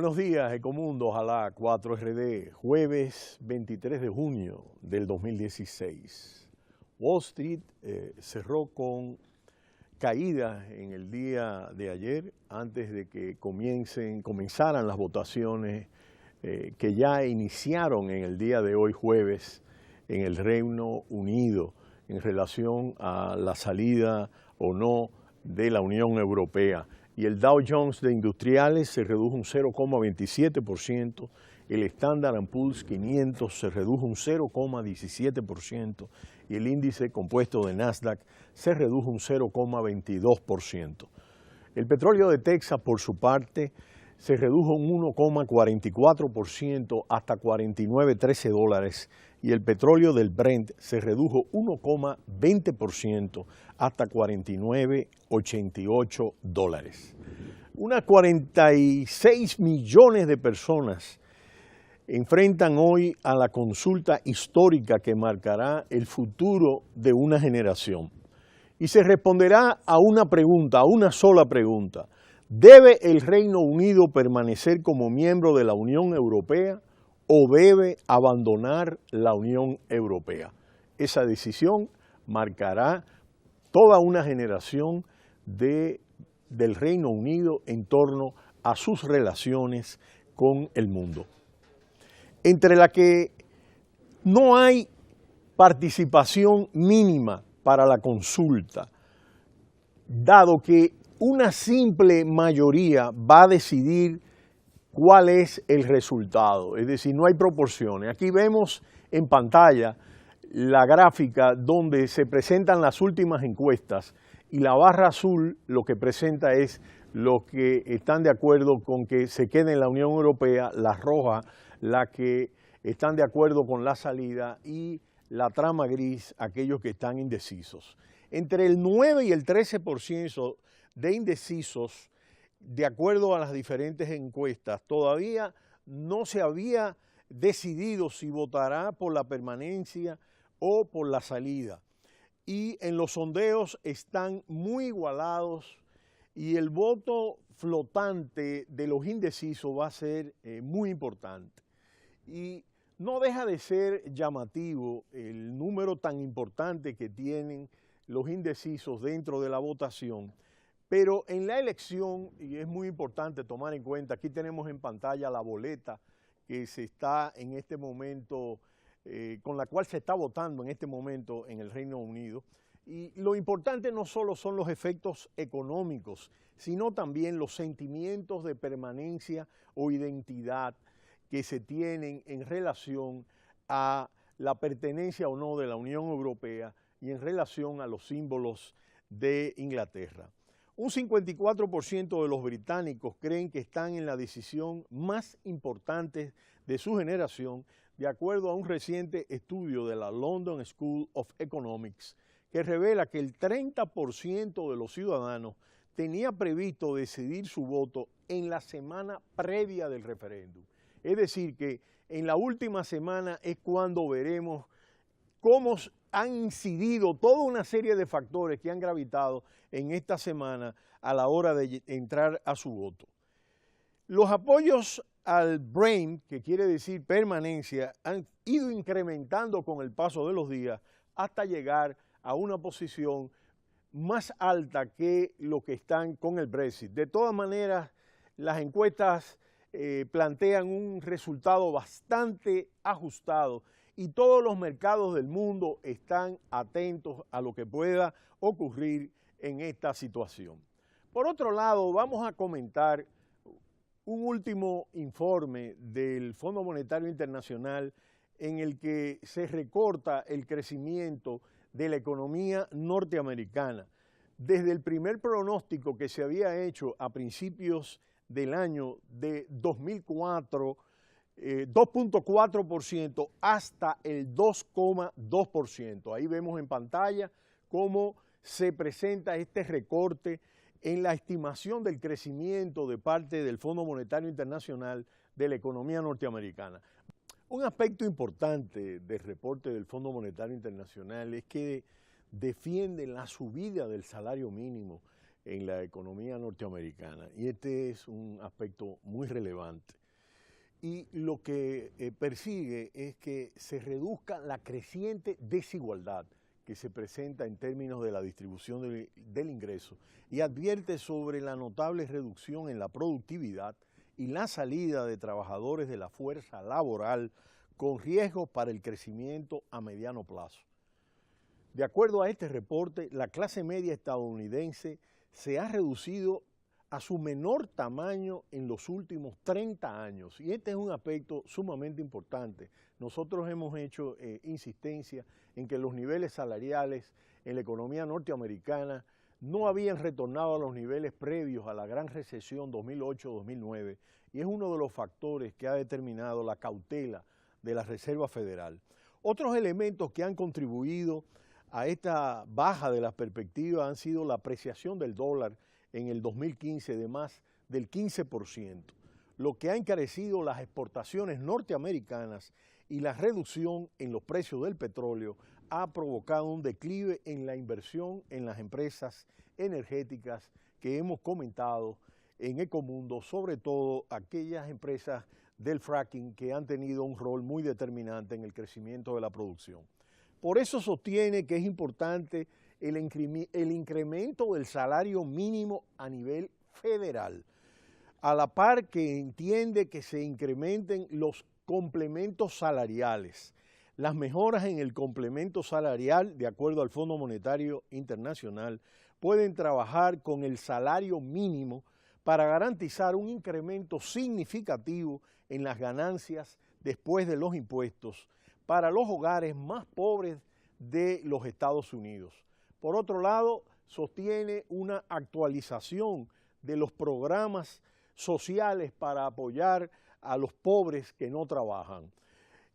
Buenos días, Ecomundo, ojalá 4RD, jueves 23 de junio del 2016. Wall Street cerró con caídas en el día de ayer, antes de que comenzaran las votaciones que ya iniciaron en el día de hoy, jueves, en el Reino Unido, en relación a la salida o no de la Unión Europea. Y el Dow Jones de Industriales se redujo un 0,27%, el Standard & Poor's 500 se redujo un 0,17% y el índice compuesto de Nasdaq se redujo un 0,22%. El petróleo de Texas, por su parte, se redujo un 1,44% hasta $49.13 y el petróleo del Brent se redujo 1,20% hasta $49.88. Unas 46 millones de personas enfrentan hoy a la consulta histórica que marcará el futuro de una generación. Y se responderá a una pregunta, a una sola pregunta. ¿Debe el Reino Unido permanecer como miembro de la Unión Europea o debe abandonar la Unión Europea? Esa decisión marcará toda una generación del Reino Unido en torno a sus relaciones con el mundo, entre la que no hay participación mínima para la consulta, dado que una simple mayoría va a decidir cuál es el resultado, es decir, no hay proporciones. Aquí vemos en pantalla la gráfica donde se presentan las últimas encuestas y la barra azul lo que presenta es los que están de acuerdo con que se quede en la Unión Europea, la roja la que están de acuerdo con la salida y la trama gris aquellos que están indecisos. Entre el 9 y el 13% de indecisos, de acuerdo a las diferentes encuestas, todavía no se había decidido si votará por la permanencia o por la salida. Y en los sondeos están muy igualados y el voto flotante de los indecisos va a ser muy importante. Y no deja de ser llamativo el número tan importante que tienen los indecisos dentro de la votación, pero en la elección, y es muy importante tomar en cuenta, aquí tenemos en pantalla la boleta que se está en este momento, con la cual se está votando en este momento en el Reino Unido, y lo importante no solo son los efectos económicos, sino también los sentimientos de permanencia o identidad que se tienen en relación a la pertenencia o no de la Unión Europea y en relación a los símbolos de Inglaterra. Un 54% de los británicos creen que están en la decisión más importante de su generación, de acuerdo a un reciente estudio de la London School of Economics, que revela que el 30% de los ciudadanos tenía previsto decidir su voto en la semana previa del referéndum. Es decir, que en la última semana es cuando veremos cómo han incidido toda una serie de factores que han gravitado en esta semana a la hora de entrar a su voto. Los apoyos al BRAIN, que quiere decir permanencia, han ido incrementando con el paso de los días hasta llegar a una posición más alta que lo que están con el Brexit. De todas maneras, las encuestas plantean un resultado bastante ajustado y todos los mercados del mundo están atentos a lo que pueda ocurrir en esta situación. Por otro lado, vamos a comentar un último informe del Fondo Monetario Internacional en el que se recorta el crecimiento de la economía norteamericana. Desde el primer pronóstico que se había hecho a principios del año de 2004, 2.4% hasta el 2,2%. Ahí vemos en pantalla cómo se presenta este recorte en la estimación del crecimiento de parte del Fondo Monetario Internacional de la economía norteamericana. Un aspecto importante del reporte del Fondo Monetario Internacional es que defiende la subida del salario mínimo en la economía norteamericana. Y este es un aspecto muy relevante. Y lo que persigue es que se reduzca la creciente desigualdad que se presenta en términos de la distribución del ingreso y advierte sobre la notable reducción en la productividad y la salida de trabajadores de la fuerza laboral con riesgos para el crecimiento a mediano plazo. De acuerdo a este reporte, la clase media estadounidense se ha reducido a su menor tamaño en los últimos 30 años. Y este es un aspecto sumamente importante. Nosotros hemos hecho insistencia en que los niveles salariales en la economía norteamericana no habían retornado a los niveles previos a la gran recesión 2008-2009 y es uno de los factores que ha determinado la cautela de la Reserva Federal. Otros elementos que han contribuido a esta baja de las perspectivas han sido la apreciación del dólar en el 2015 de más del 15%, lo que ha encarecido las exportaciones norteamericanas y la reducción en los precios del petróleo ha provocado un declive en la inversión en las empresas energéticas que hemos comentado en Ecomundo, sobre todo aquellas empresas del fracking que han tenido un rol muy determinante en el crecimiento de la producción. Por eso sostiene que es importante el incremento del salario mínimo a nivel federal, a la par que entiende que se incrementen los complementos salariales. Las mejoras en el complemento salarial, de acuerdo al Fondo Monetario Internacional, pueden trabajar con el salario mínimo para garantizar un incremento significativo en las ganancias después de los impuestos para los hogares más pobres de los Estados Unidos. Por otro lado, sostiene una actualización de los programas sociales para apoyar a los pobres que no trabajan.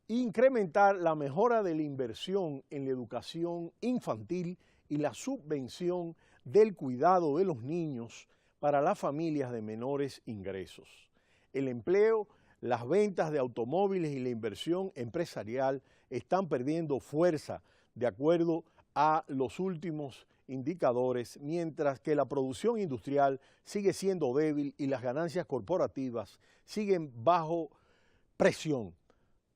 Incrementar la mejora de la inversión en la educación infantil y la subvención del cuidado de los niños para las familias de menores ingresos. El empleo, las ventas de automóviles y la inversión empresarial están perdiendo fuerza de acuerdo a los últimos indicadores, mientras que la producción industrial sigue siendo débil y las ganancias corporativas siguen bajo presión.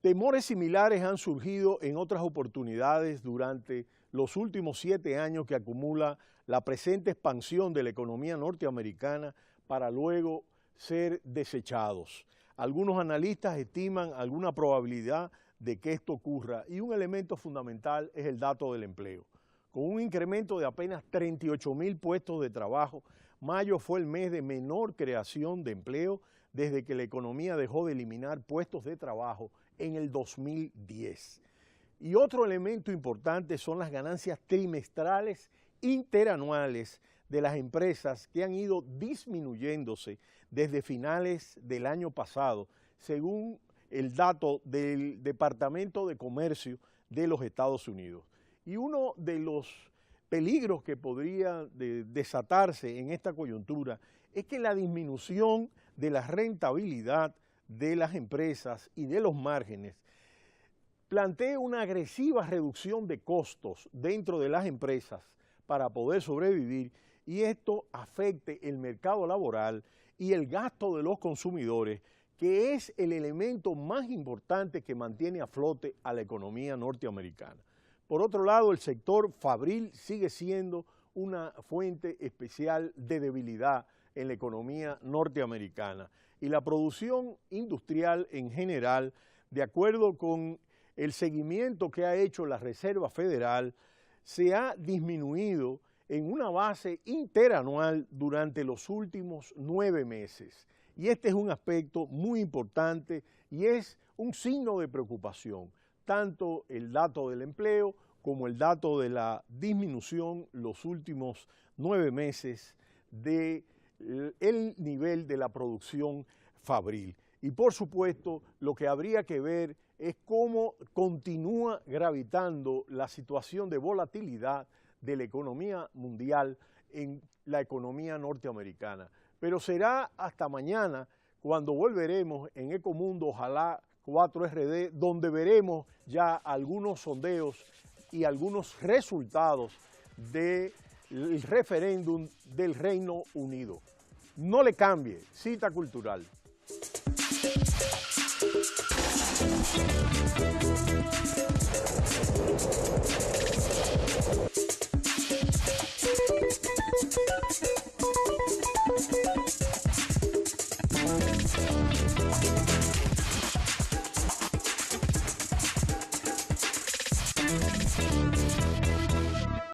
Temores similares han surgido en otras oportunidades durante los últimos 7 años que acumula la presente expansión de la economía norteamericana para luego ser desechados. Algunos analistas estiman alguna probabilidad de que esto ocurra y un elemento fundamental es el dato del empleo. Con un incremento de apenas 38,000 puestos de trabajo, mayo fue el mes de menor creación de empleo desde que la economía dejó de eliminar puestos de trabajo en el 2010. Y otro elemento importante son las ganancias trimestrales interanuales de las empresas que han ido disminuyéndose desde finales del año pasado, según el dato del Departamento de Comercio de los Estados Unidos. Y uno de los peligros que podría desatarse en esta coyuntura es que la disminución de la rentabilidad de las empresas y de los márgenes plantee una agresiva reducción de costos dentro de las empresas para poder sobrevivir y esto afecte el mercado laboral y el gasto de los consumidores, que es el elemento más importante que mantiene a flote a la economía norteamericana. Por otro lado, el sector fabril sigue siendo una fuente especial de debilidad en la economía norteamericana y la producción industrial en general, de acuerdo con el seguimiento que ha hecho la Reserva Federal, se ha disminuido en una base interanual durante los últimos 9 meses. Y este es un aspecto muy importante y es un signo de preocupación, tanto el dato del empleo como el dato de la disminución los últimos 9 meses del nivel de la producción fabril. Y por supuesto, lo que habría que ver es cómo continúa gravitando la situación de volatilidad de la economía mundial en la economía norteamericana. Pero será hasta mañana cuando volveremos en Ecomundo, ojalá 4RD, donde veremos ya algunos sondeos y algunos resultados de el referéndum del Reino Unido. No le cambie, cita cultural.